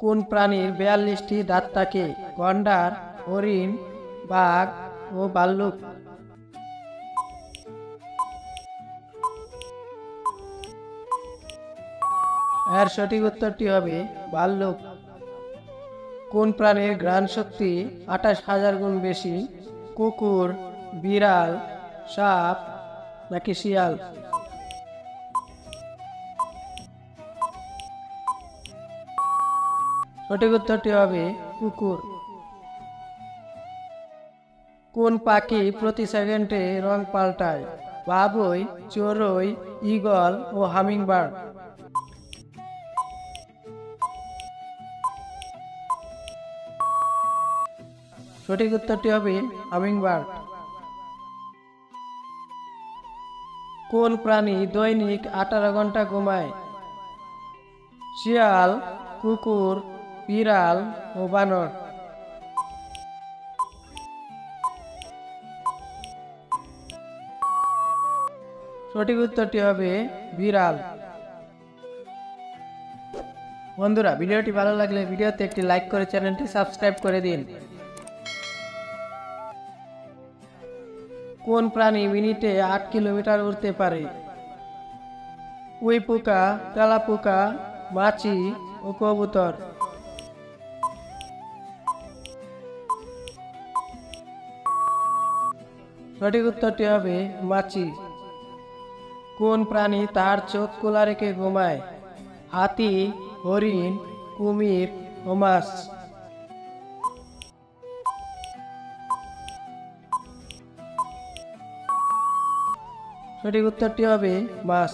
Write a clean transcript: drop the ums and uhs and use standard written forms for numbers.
কোন প্রাণীর ৪২টি দাঁত থাকে? গন্ডার, হরিণ, বাঘ ও ভাল্লুক। এর সঠিক উত্তরটি হবে ভাল্লুক। কোন প্রাণীর ঘ্রাণ শক্তি ২৮,০০০ গুণ বেশি? কুকুর, বিড়াল, সাপ নাকি শিয়াল? সঠিক উত্তরটি হবে কুকুর। কোন পাখি প্রতি সেকেন্ডে রং পাল্টায়? বাবুই, চড়ুই, ঈগল ও হামিংবার্ড। সঠিক উত্তরটি হবে হামিংবার্ড। কোন প্রাণী দৈনিক ১৮ ঘন্টা ঘুমায়? শিয়াল, কুকুর, বিড়াল ও বানর। সঠিক উত্তরটি হবে বিড়াল। বন্ধুরা, ভিডিওটি ভালো লাগলে ভিডিওতে একটি লাইক করে চ্যানেলটি সাবস্ক্রাইব করে দিন। কোন প্রাণী মিনিটে ৮ কিলোমিটার উড়তে পারে? উইপোকা, তেলাপোকা, মাছি ও কবুতর। সঠিক উত্তরটি হবে মাছি। কোন প্রাণী তার চোখ খোলা রেখে ঘুমায়? হাতি, হরিণ, কুমির ও মাছ। সঠিক উত্তরটি হবে মাছ।